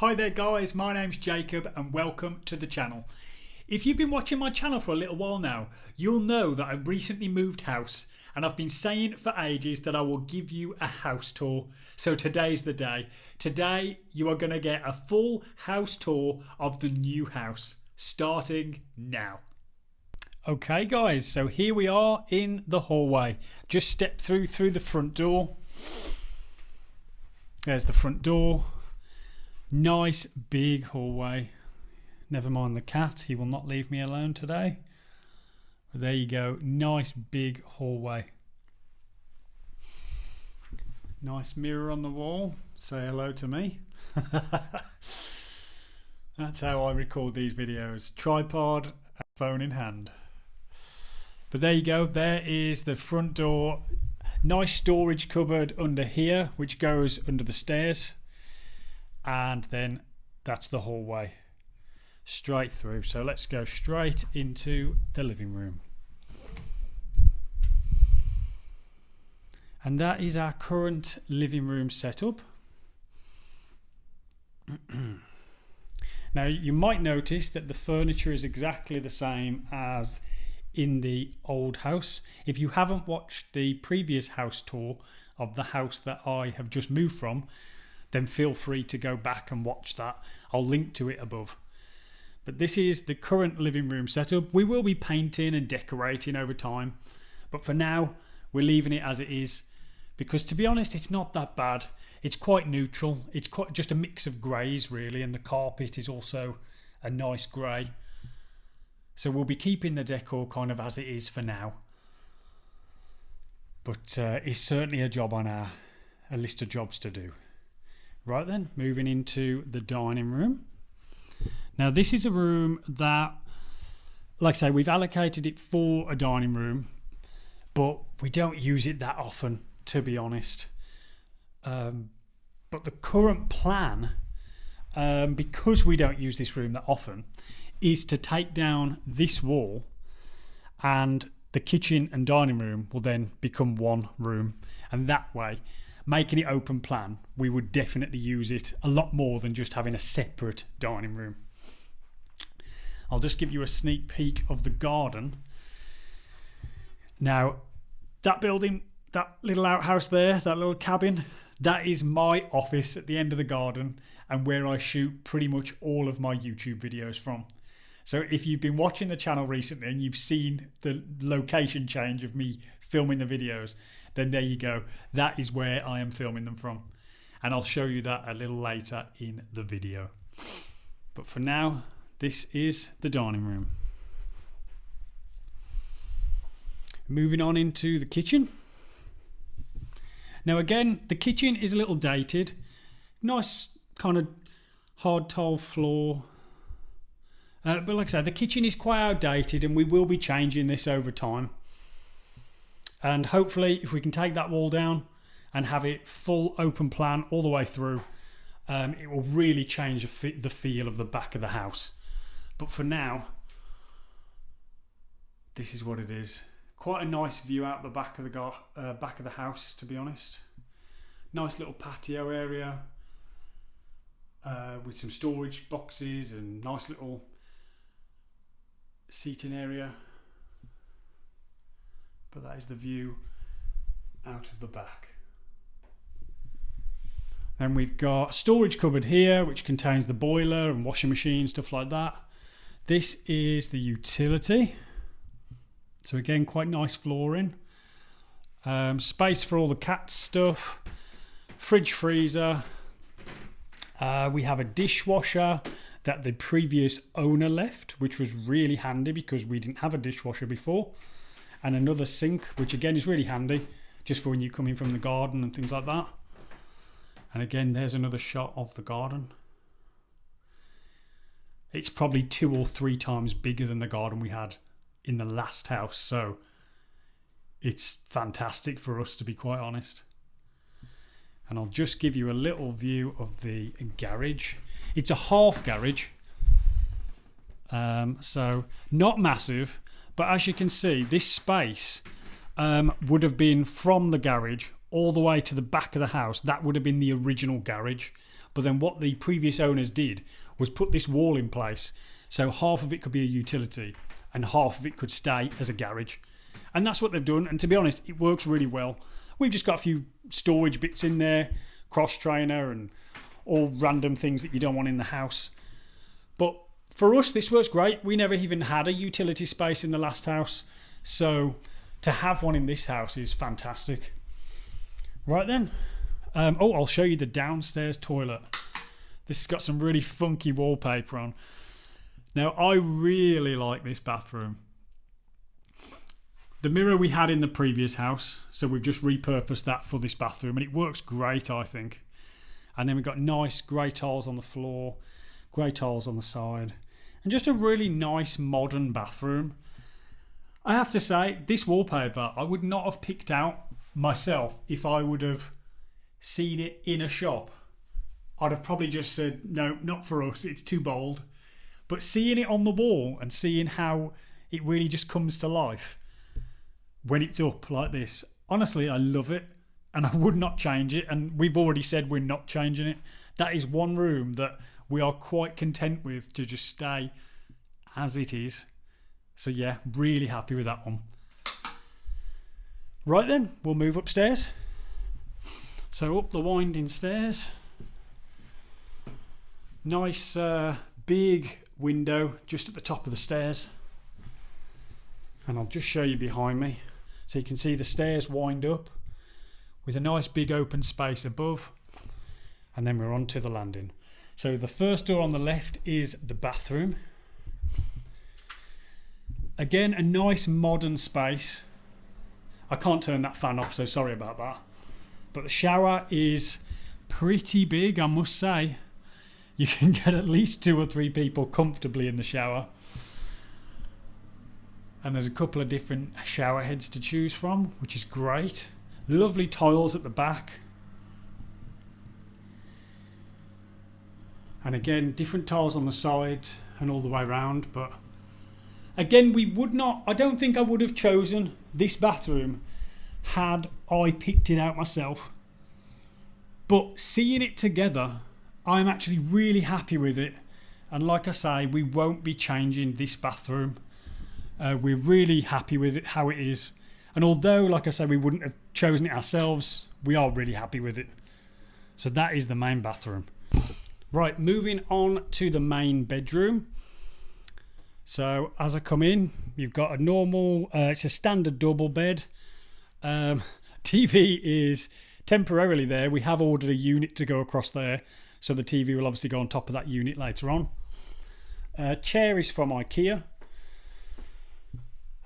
Hi there guys, my name's Jacob and welcome to the channel. If you've been watching my channel for a little while now, you'll know that I've recently moved house and I've been saying for ages that I will give you a house tour. So today's the day. Today you are going to get a full house tour of the new house, starting now. Okay guys, so here we are in the hallway. Just step through the front door. There's the front door. Nice big hallway. Never mind the cat, he will not leave me alone today. But there you go, nice big hallway. Nice mirror on the wall, say hello to me. That's how I record these videos, tripod and phone in hand. But there you go, there is the front door. Nice storage cupboard under here which goes under the stairs. And then that's the hallway straight through. So let's go straight into the living room. And that is our current living room setup. Now you might notice that the furniture is exactly the same as in the old house. If you haven't watched the previous house tour of the house that I have just moved from, then feel free to go back and watch that. I'll link to it above. But this is the current living room setup. We will be painting and decorating over time, but for now we're leaving it as it is, because to be honest it's not that bad. It's quite neutral. It's quite just a mix of greys really, and the carpet is also a nice grey. So we'll be keeping the decor kind of as it is for now. But it's certainly a job on a list of jobs to do. Right then, moving into the dining room. Now this is a room that, like I say, we've allocated it for a dining room, but we don't use it that often, to be honest. But the current plan, because we don't use this room that often, is to take down this wall, and the kitchen and dining room will then become one room, and that way, making it open plan, we would definitely use it a lot more than just having a separate dining room. I'll just give you a sneak peek of the garden. Now that building, that little outhouse there, that little cabin, that is my office at the end of the garden and where I shoot pretty much all of my YouTube videos from. So if you've been watching the channel recently and you've seen the location change of me filming the videos, then there you go. That is where I am filming them from. And I'll show you that a little later in the video. But for now, this is the dining room. Moving on into the kitchen. Now again, the kitchen is a little dated. Nice kind of hard tile floor. But like I said, the kitchen is quite outdated and we will be changing this over time. And hopefully if we can take that wall down and have it full open plan all the way through, it will really change the feel of the back of the house. But for now, this is what it is. Quite a nice view out the back of the house, to be honest. Nice little patio area with some storage boxes and nice little seating area. But that is the view out of the back. Then we've got a storage cupboard here which contains the boiler and washing machine, stuff like that. This is the utility. So again, quite nice flooring. Space for all the cat stuff. Fridge, freezer. We have a dishwasher that the previous owner left, which was really handy because we didn't have a dishwasher before. And another sink, which again is really handy just for when you come in from the garden and things like that. And again, there's another shot of the garden. It's probably 2 or 3 times bigger than the garden we had in the last house, so it's fantastic for us, to be quite honest. And I'll just give you a little view of the garage. It's a half garage, so not massive. But as you can see, this space would have been from the garage all the way to the back of the house. That would have been the original garage. But then what the previous owners did was put this wall in place, so half of it could be a utility and half of it could stay as a garage. And that's what they've done, and to be honest, it works really well. We've just got a few storage bits in there, cross trainer and all random things that you don't want in the house. But for us, this works great. We never even had a utility space in the last house, so to have one in this house is fantastic. Right then, I'll show you the downstairs toilet. This has got some really funky wallpaper on. Now, I really like this bathroom. The mirror we had in the previous house, so we've just repurposed that for this bathroom, and it works great, I think. And then we've got nice grey tiles on the floor, grey tiles on the side, and just a really nice modern bathroom. I have to say, this wallpaper I would not have picked out myself if I would have seen it in a shop. I'd have probably just said, no, not for us, it's too bold. But seeing it on the wall and seeing how it really just comes to life when it's up like this, honestly, I love it, and I would not change it. And we've already said we're not changing it. That is one room that we are quite content with to just stay as it is. So yeah, really happy with that one. Right then, we'll move upstairs. So up the winding stairs. Nice big window just at the top of the stairs. And I'll just show you behind me. So you can see the stairs wind up with a nice big open space above. And then we're on to the landing. So the first door on the left is the bathroom. Again, a nice modern space. I can't turn that fan off, so sorry about that. But the shower is pretty big, I must say. You can get at least 2 or 3 people comfortably in the shower. And there's a couple of different shower heads to choose from, which is great. Lovely tiles at the back. And again, different tiles on the side and all the way around. But again, I don't think I would have chosen this bathroom had I picked it out myself. But seeing it together, I'm actually really happy with it. And like I say, we won't be changing this bathroom. We're really happy with it, how it is. And although, like I say, we wouldn't have chosen it ourselves, we are really happy with it. So that is the main bathroom. Right, moving on to the main bedroom. So as I come in, you've got a normal, it's a standard double bed. TV is temporarily there. We have ordered a unit to go across there, so the TV will obviously go on top of that unit later on. Chair is from IKEA.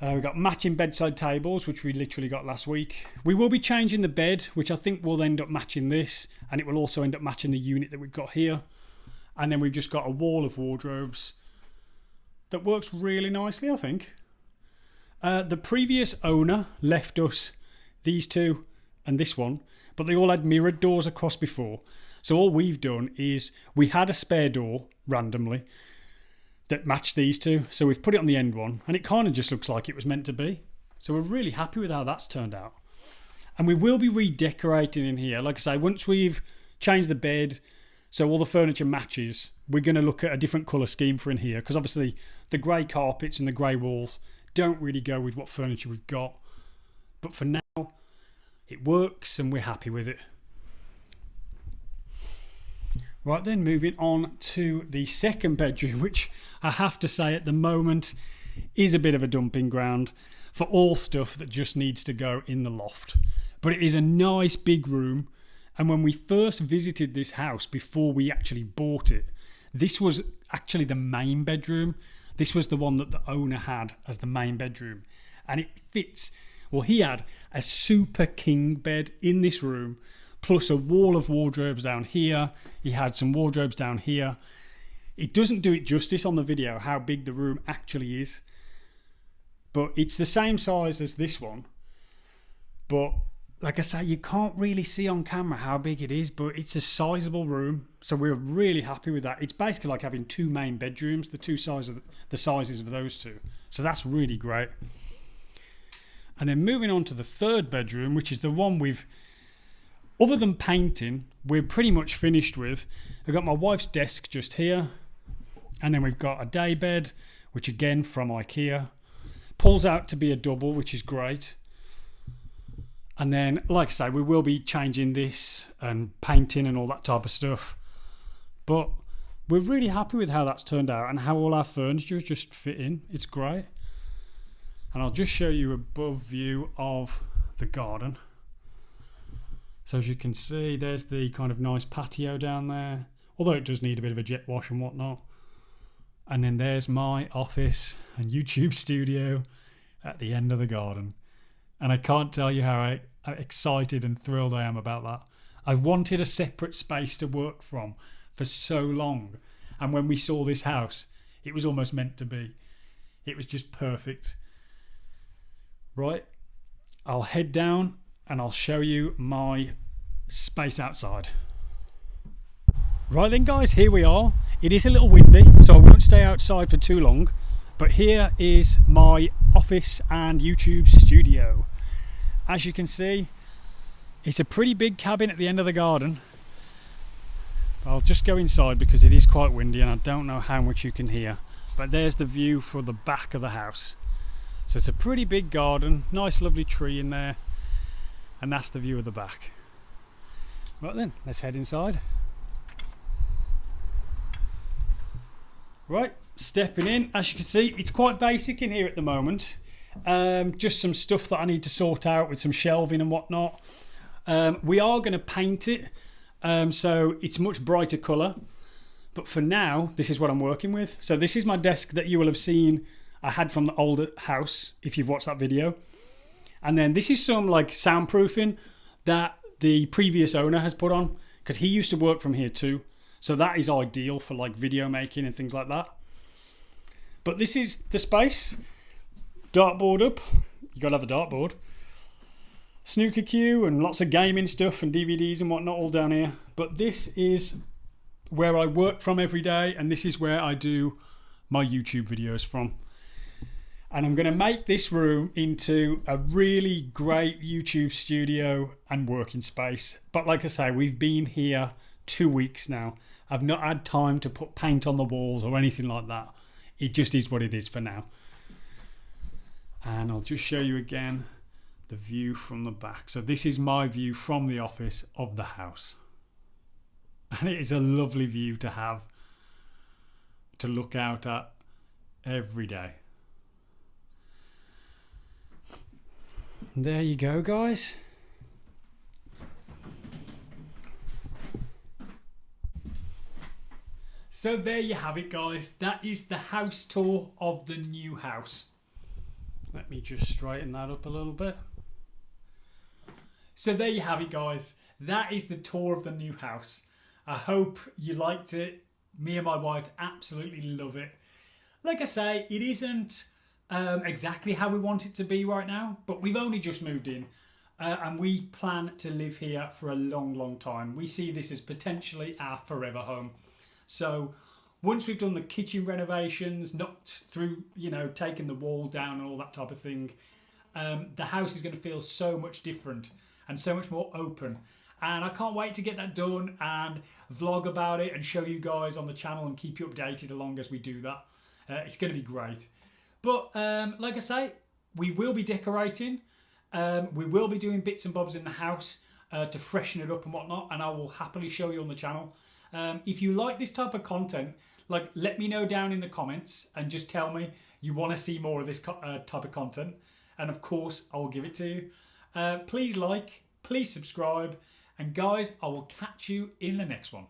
We've got matching bedside tables, which we literally got last week. We will be changing the bed, which I think will end up matching this, and it will also end up matching the unit that we've got here. And then we've just got a wall of wardrobes that works really nicely, I think. The previous owner left us these two and this one, but they all had mirrored doors across before. So all we've done is we had a spare door randomly that matched these two, so we've put it on the end one, and it kind of just looks like it was meant to be. So we're really happy with how that's turned out. And we will be redecorating in here. Like I say, once we've changed the bed so all the furniture matches, we're going to look at a different colour scheme for in here, because obviously the grey carpets and the grey walls don't really go with what furniture we've got. But for now, it works and we're happy with it. Right then, moving on to the second bedroom, which I have to say at the moment is a bit of a dumping ground for all stuff that just needs to go in the loft. But it is a nice big room, and when we first visited this house before we actually bought it, this was actually the main bedroom. This was the one that the owner had as the main bedroom, and it fits. Well, he had a super king bed in this room, plus a wall of wardrobes down here. He had some wardrobes down here. It doesn't do it justice on the video how big the room actually is, but it's the same size as this one. But like I say, you can't really see on camera how big it is, but it's a sizable room, so we're really happy with that. It's basically like having 2 main bedrooms, the sizes of those two, so that's really great. And then moving on to the third bedroom, which is the one we've Other than painting, we're pretty much finished with. I've got my wife's desk just here, and then we've got a day bed, which again from IKEA. Pulls out to be a double, which is great. And then, like I say, we will be changing this and painting and all that type of stuff. But we're really happy with how that's turned out and how all our furniture just fit in. It's great. And I'll just show you above view of the garden. So as you can see, there's the kind of nice patio down there. Although it does need a bit of a jet wash and whatnot. And then there's my office and YouTube studio at the end of the garden. And I can't tell you how excited and thrilled I am about that. I've wanted a separate space to work from for so long. And when we saw this house, it was almost meant to be. It was just perfect. Right, I'll head down and I'll show you my space outside. Right then guys, here we are. It is a little windy, so I won't stay outside for too long. But here is my office and YouTube studio. As you can see, it's a pretty big cabin at the end of the garden. I'll just go inside because it is quite windy and I don't know how much you can hear. But there's the view for the back of the house. So it's a pretty big garden, nice lovely tree in there. And that's the view of the back. Right then, let's head inside. Right, stepping in. As you can see, it's quite basic in here at the moment. Just some stuff that I need to sort out with some shelving and whatnot. We are going to paint it, so it's much brighter colour. But for now, this is what I'm working with. So this is my desk that you will have seen I had from the older house, if you've watched that video. And then this is some like soundproofing that the previous owner has put on, because he used to work from here too. So that is ideal for like video making and things like that. But this is the space. Dartboard up. You gotta have a dartboard. Snooker cue and lots of gaming stuff and DVDs and whatnot all down here. But this is where I work from every day, and this is where I do my YouTube videos from. And I'm going to make this room into a really great YouTube studio and working space. But like I say, we've been here 2 weeks now. I've not had time to put paint on the walls or anything like that. It just is what it is for now. And I'll just show you again the view from the back. So this is my view from the office of the house. And it is a lovely view to have, to look out at every day. There you go, guys. So there you have it, guys. That is the house tour of the new house. Let me just straighten that up a little bit. So there you have it, guys. That is the tour of the new house. I hope you liked it. Me and my wife absolutely love it. Like I say, it isn't exactly how we want it to be right now, but we've only just moved in and we plan to live here for a long time. We see this as potentially our forever home. So once we've done the kitchen renovations, knocked through, taking the wall down and all that type of thing, the house is going to feel so much different and so much more open. And I can't wait to get that done and vlog about it and show you guys on the channel and keep you updated along as we do that. It's going to be great. But like I say, we will be decorating. We will be doing bits and bobs in the house to freshen it up and whatnot. And I will happily show you on the channel. If you like this type of content, let me know down in the comments and just tell me you want to see more of this type of content. And of course, I will give it to you. Please like, please subscribe. And guys, I will catch you in the next one.